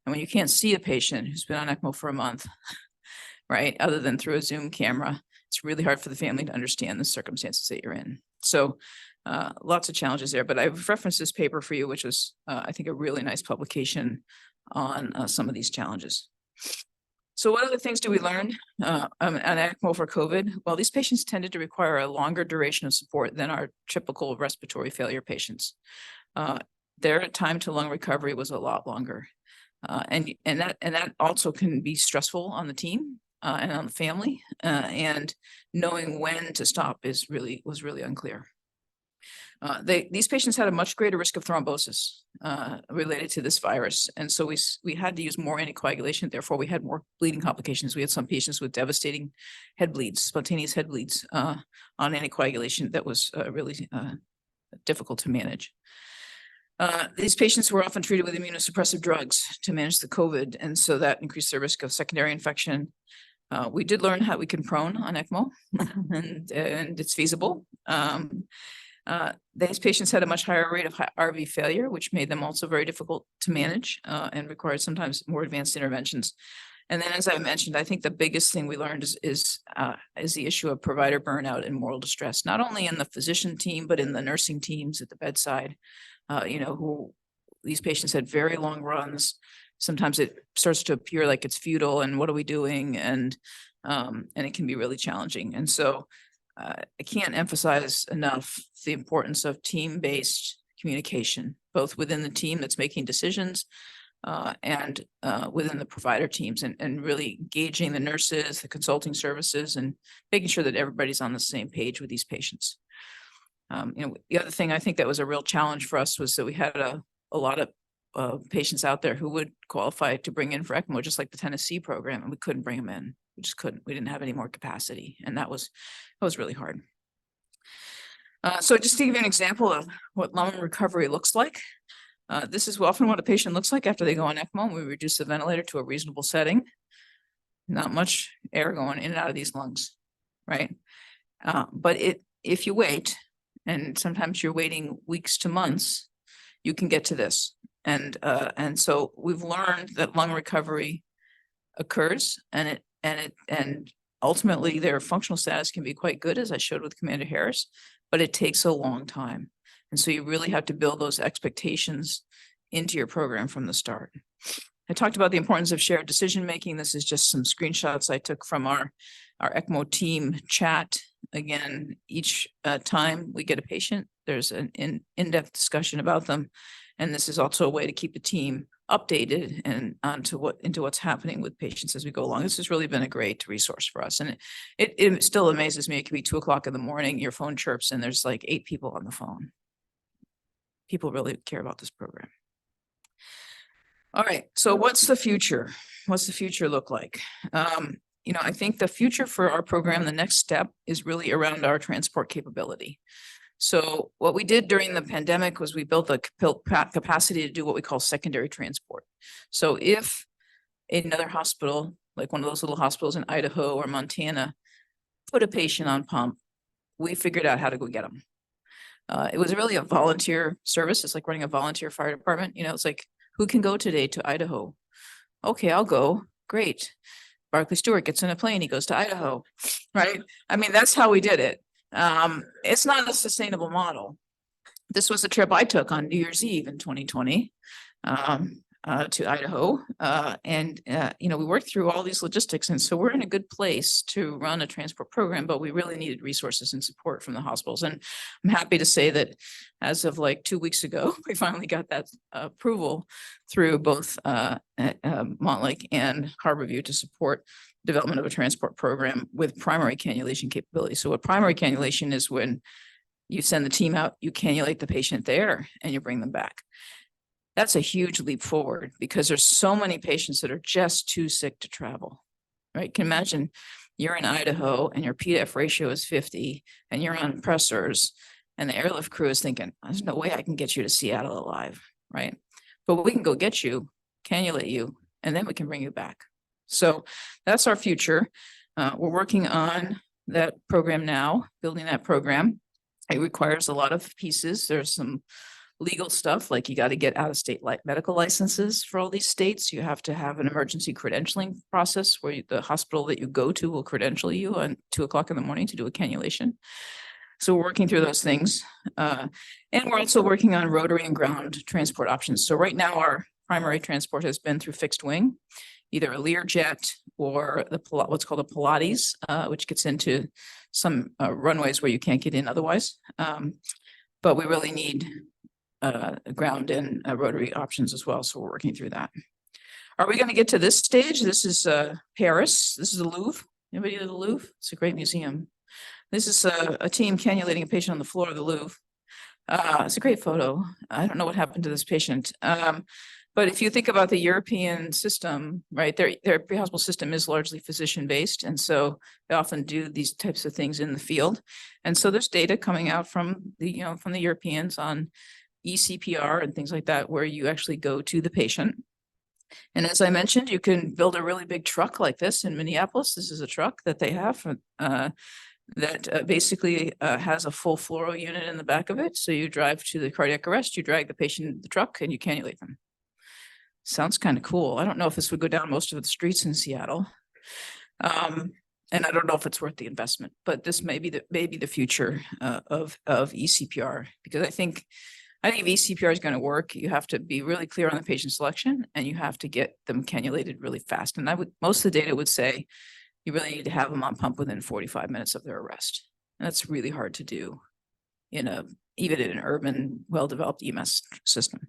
And when you can't see a patient who's been on ECMO for a month, right, other than through a Zoom camera, it's really hard for the family to understand the circumstances that you're in. So lots of challenges there, but I've referenced this paper for you, which was, I think, a really nice publication on some of these challenges. So what other things do we learn on ECMO for COVID? Well, these patients tended to require a longer duration of support than our typical respiratory failure patients. Their time to lung recovery was a lot longer. And that also can be stressful on the team and on the family, and knowing when to stop was really unclear. These patients had a much greater risk of thrombosis related to this virus, and so we had to use more anticoagulation. Therefore, we had more bleeding complications. We had some patients with devastating head bleeds, spontaneous head bleeds on anticoagulation that was really difficult to manage. These patients were often treated with immunosuppressive drugs to manage the COVID, and so that increased the risk of secondary infection. We did learn how we can prone on ECMO, and it's feasible. These patients had a much higher rate of RV failure, which made them also very difficult to manage and required sometimes more advanced interventions. And then, as I mentioned, I think the biggest thing we learned is the issue of provider burnout and moral distress, not only in the physician team, but in the nursing teams at the bedside. Who these patients had very long runs. Sometimes it starts to appear like it's futile and what are we doing? And it can be really challenging. And so I can't emphasize enough the importance of team-based communication, both within the team that's making decisions and within the provider teams, and really engaging the nurses, the consulting services, and making sure that everybody's on the same page with these patients. The other thing I think that was a real challenge for us was that we had a lot of patients out there who would qualify to bring in for ECMO, just like the Tennessee program, and we couldn't bring them in. We just couldn't. We didn't have any more capacity, and that was really hard. So just to give you an example of what lung recovery looks like, this is often what a patient looks like after they go on ECMO. We reduce the ventilator to a reasonable setting. Not much air going in and out of these lungs, right? But if you wait, and sometimes you're waiting weeks to months, you can get to this. And so we've learned that lung recovery occurs, and ultimately their functional status can be quite good, as I showed with Commander Harris, but it takes a long time. And so you really have to build those expectations into your program from the start. I talked about the importance of shared decision-making. This is just some screenshots I took from our ECMO team chat. Again, each time we get a patient, there's an in-depth discussion about them. And this is also a way to keep the team updated and into what's happening with patients as we go along. This has really been a great resource for us. And it still amazes me. It could be 2 o'clock in the morning, your phone chirps, and there's like 8 people on the phone. People really care about this program. All right, so what's the future? What's the future look like? I think the future for our program, the next step is really around our transport capability. So what we did during the pandemic was we built a capacity to do what we call secondary transport. So if another hospital, like one of those little hospitals in Idaho or Montana, put a patient on pump, we figured out how to go get them. It was really a volunteer service. It's like running a volunteer fire department. It's like, who can go today to Idaho? Okay, I'll go. Great. Barclay Stewart gets in a plane. He goes to Idaho, right? I mean, that's how we did it. It's not a sustainable model. This was a trip I took on New Year's Eve in 2020. to Idaho. We worked through all these logistics. And so we're in a good place to run a transport program, but we really needed resources and support from the hospitals. And I'm happy to say that as of like 2 weeks ago, we finally got that approval through both Montlake and Harborview to support development of a transport program with primary cannulation capability. So what primary cannulation is when you send the team out, you cannulate the patient there and you bring them back. That's a huge leap forward because there's so many patients that are just too sick to travel, right? You can imagine you're in Idaho and your PDF ratio is 50 and you're on pressors and the airlift crew is thinking, there's no way I can get you to Seattle alive, right? But we can go get you, cannulate you, and then we can bring you back. So that's our future. We're working on that program now, building that program. It requires a lot of pieces. There's some legal stuff, like you got to get out-of-state medical licenses for all these states. You have to have an emergency credentialing process where the hospital that you go to will credential you on 2 o'clock in the morning to do a cannulation. So we're working through those things. And we're also working on rotary and ground transport options. So right now our primary transport has been through fixed wing, either a Learjet or what's called a Pilates, which gets into some runways where you can't get in otherwise. But we really need ground and rotary options as well. So we're working through that. Are we going to get to this stage? This is Paris. This is the Louvre. Anybody to the Louvre? It's a great museum. This is a team cannulating a patient on the floor of the Louvre. It's a great photo. I don't know what happened to this patient. But if you think about the European system, right, their pre-hospital system is largely physician-based. And so they often do these types of things in the field. And so there's data coming out from the Europeans on ECPR and things like that, where you actually go to the patient. And as I mentioned, you can build a really big truck like this in Minneapolis. This is a truck that they have that basically has a full fluoro unit in the back of it. So you drive to the cardiac arrest, you drag the patient in the truck and you cannulate them. Sounds kind of cool. I don't know if this would go down most of the streets in Seattle. And I don't know if it's worth the investment, but this may be the future of ECPR, because I think if ECPR is going to work, you have to be really clear on the patient selection and you have to get them cannulated really fast. And most of the data would say you really need to have them on pump within 45 minutes of their arrest. And that's really hard to do even in an urban, well-developed EMS system.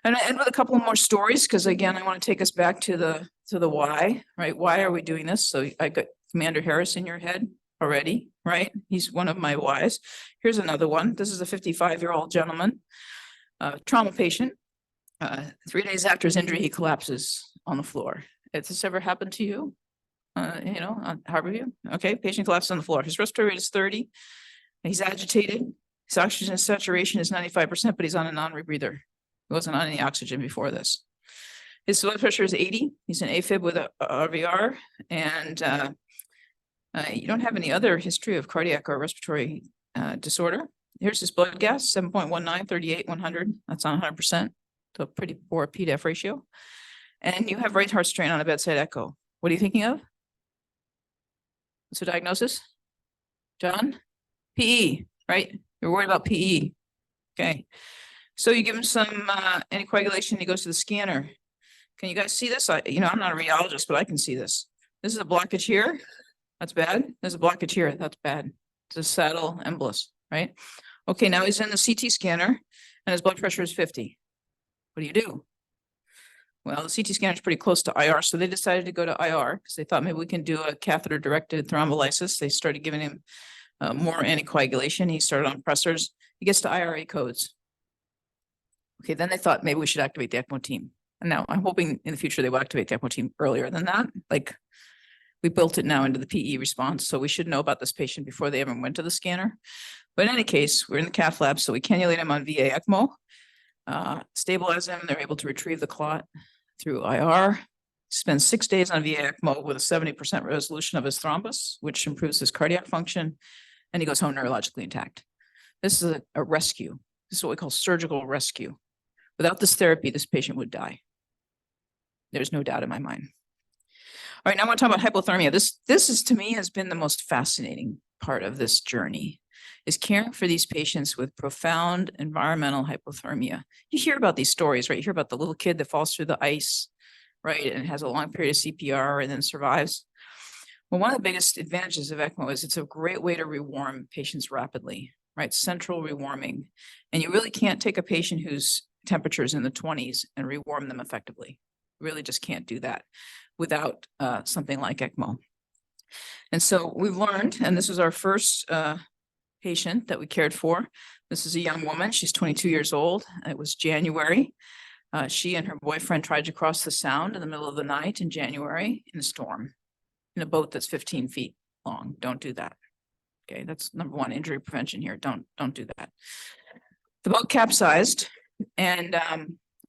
And I end with a couple more stories, because again, I want to take us back to the why, right? Why are we doing this? So I got Commander Harris in your head already, right? He's one of my whys. Here's another one. This is a 55-year-old gentleman, trauma patient. 3 days after his injury, he collapses on the floor. Has this ever happened to you? On Harborview? Okay, patient collapses on the floor. His respiratory rate is 30. He's agitated. His oxygen saturation is 95%, but he's on a non-rebreather. He wasn't on any oxygen before this. His blood pressure is 80. He's an AFib with a RVR, and you don't have any other history of cardiac or respiratory disorder. Here's his blood gas, 7.19, 38, 100. That's on 100%. So pretty poor PDF ratio. And you have right heart strain on a bedside echo. What are you thinking of? What's the diagnosis? John? PE, right? You're worried about PE. Okay. So you give him some anticoagulation, he goes to the scanner. Can you guys see this? I'm not a radiologist, but I can see this. This is a blockage here. That's bad. There's a blockage here. That's bad. It's a saddle embolus, right? Okay, now he's in the CT scanner and his blood pressure is 50. What do you do? Well, the CT scanner is pretty close to IR, so they decided to go to IR because they thought maybe we can do a catheter-directed thrombolysis. They started giving him more anticoagulation. He started on pressors. He gets to IRA codes. Okay, then they thought maybe we should activate the ECMO team. And now I'm hoping in the future they will activate the ECMO team earlier than that. Like we built it now into the PE response, so we should know about this patient before they ever went to the scanner. But in any case, we're in the cath lab, so we cannulate him on VA ECMO, stabilize him. They're able to retrieve the clot through IR. Spends 6 days on VA ECMO with a 70% resolution of his thrombus, which improves his cardiac function, and he goes home neurologically intact. This is a rescue. This is what we call surgical rescue. Without this therapy, this patient would die. There's no doubt in my mind. All right, now I want to talk about hypothermia. This is to me has been the most fascinating part of this journey. is caring for these patients with profound environmental hypothermia. You hear about these stories, right? You hear about the little kid that falls through the ice, right? And has a long period of CPR and then survives. Well, one of the biggest advantages of ECMO is it's a great way to rewarm patients rapidly, right? Central rewarming. And you really can't take a patient whose temperature is in the 20s and rewarm them effectively. Really just can't do that without something like ECMO. And so we've learned, and this was our first patient that we cared for. This is a young woman. She's 22 years old. It was January. She and her boyfriend tried to cross the Sound in the middle of the night in January in a storm, in a boat that's 15 feet long. Don't do that. Okay, that's number one, injury prevention here. Don't do that. The boat capsized, and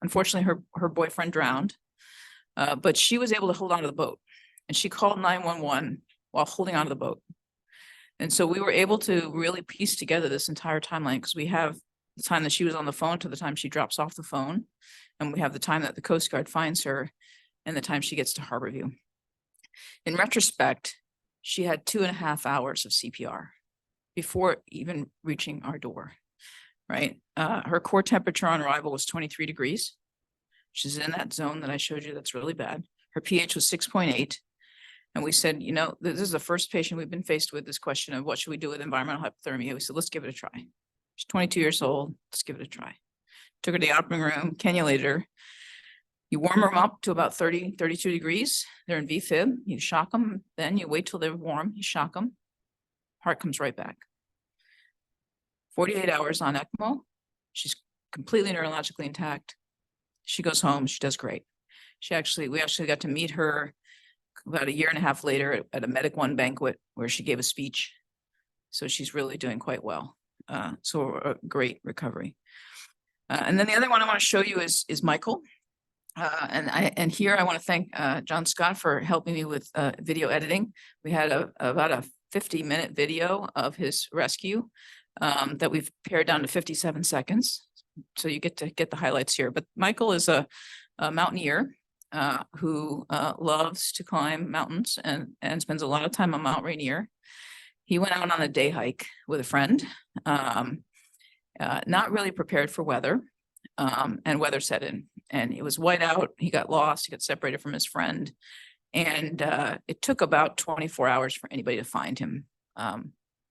unfortunately, her boyfriend drowned. But she was able to hold on to the boat, and she called 911 while holding onto the boat. And so we were able to really piece together this entire timeline, because we have the time that she was on the phone to the time she drops off the phone, and we have the time that the Coast Guard finds her and the time she gets to Harborview. In retrospect, she had 2.5 hours of CPR before even reaching our door, right? Her core temperature on arrival was 23 degrees. She's in that zone that I showed you that's really bad. Her pH was 6.8. And we said, you know, this is the first patient we've been faced with this question of what should we do with environmental hypothermia? We said, let's give it a try. She's 22 years old. Let's give it a try. Took her to the operating room, cannulated her. You warm them up to about 30, 32 degrees. They're in VFib. You shock them. Then you wait till they're warm. You shock them. Heart comes right back. 48 hours on ECMO. She's completely neurologically intact. She goes home. She does great. We actually got to meet her about 1.5 years later at a Medic One banquet where she gave a speech. So she's really doing quite well. So a great recovery. And then the other one I want to show you is Michael. And here I want to thank John Scott for helping me with video editing. We had about a 50-minute video of his rescue that we've pared down to 57 seconds. So you get to get the highlights here. But Michael is a mountaineer who loves to climb mountains and spends a lot of time on Mount Rainier. He went out on a day hike with a friend, not really prepared for weather, and weather set in. And it was white out. He got lost. He got separated from his friend. And it took about 24 hours for anybody to find him.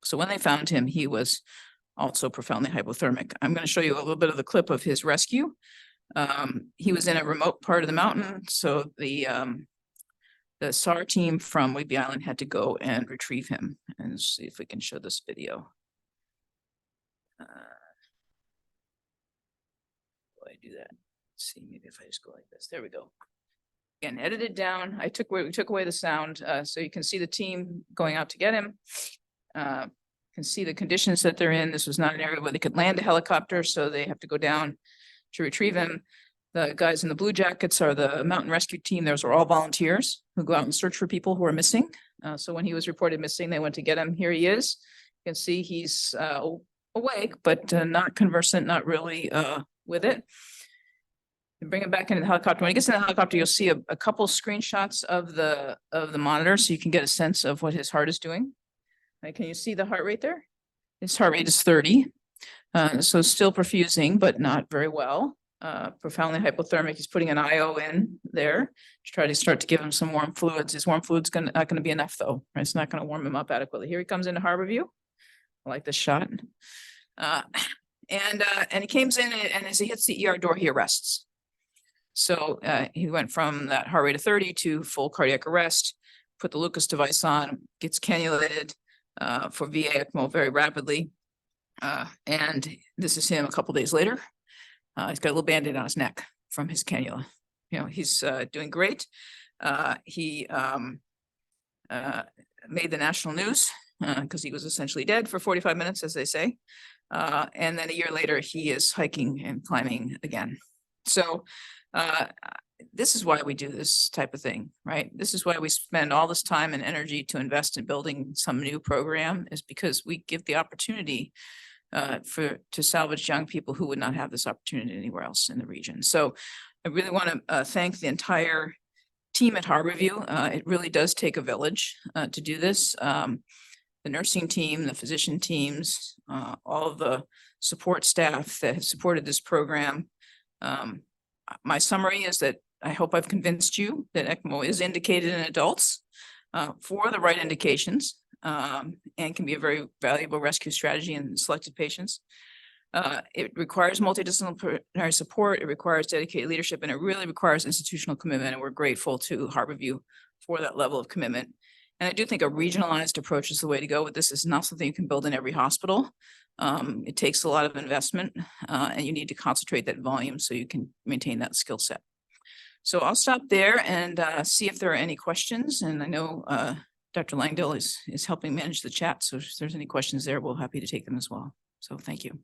So when they found him, he was also profoundly hypothermic. I'm going to show you a little bit of the clip of his rescue. He was in a remote part of the mountain, so the SAR team from Whidbey Island had to go and retrieve him. And see if we can show this video. Do I do that? Let's see, maybe if I just go like this. There we go. Again, edited down. We took away the sound, so you can see the team going out to get him. Can see the conditions that they're in. This was not an area where they could land a helicopter, so they have to go down to retrieve him. The guys in the blue jackets are the mountain rescue team. Those are all volunteers who go out and search for people who are missing. So when he was reported missing, they went to get him. Here he is. You can see he's awake, but not conversant, not really with it. And bring him back into the helicopter. When he gets in the helicopter, you'll see a couple screenshots of the monitor, so you can get a sense of what his heart is doing. Can you see the heart rate there? His heart rate is 30. So still perfusing, but not very well. Profoundly hypothermic. He's putting an IO in there to try to start to give him some warm fluids. His warm fluids not going to be enough, though. Right? It's not going to warm him up adequately. Here he comes into Harborview. I like this shot. And he comes in, and as he hits the ER door, he arrests. So he went from that heart rate of 30 to full cardiac arrest. Put the Lucas device on, gets cannulated for VA ECMO very rapidly. And this is him a couple days later. He's got a little Band-Aid on his neck from his cannula. You know, he's doing great. He made the national news because he was essentially dead for 45 minutes, as they say. And then a year later, he is hiking and climbing again. So this is why we do this type of thing, right? This is why we spend all this time and energy to invest in building some new program, is because we give the opportunity to salvage young people who would not have this opportunity anywhere else in the region. So I really want to thank the entire team at Harborview. It really does take a village to do this. the nursing team, the physician teams, all of the support staff that have supported this program. My summary is that I hope I've convinced you that ECMO is indicated in adults for the right indications and can be a very valuable rescue strategy in selected patients. It requires multidisciplinary support, it requires dedicated leadership, and it really requires institutional commitment. And we're grateful to Harborview for that level of commitment. And I do think a regionalized approach is the way to go. This is not something you can build in every hospital. It takes a lot of investment and you need to concentrate that volume so you can maintain that skill set. So I'll stop there and see if there are any questions. And I know Dr. Langdale is helping manage the chat. So if there's any questions there, we're happy to take them as well. So thank you.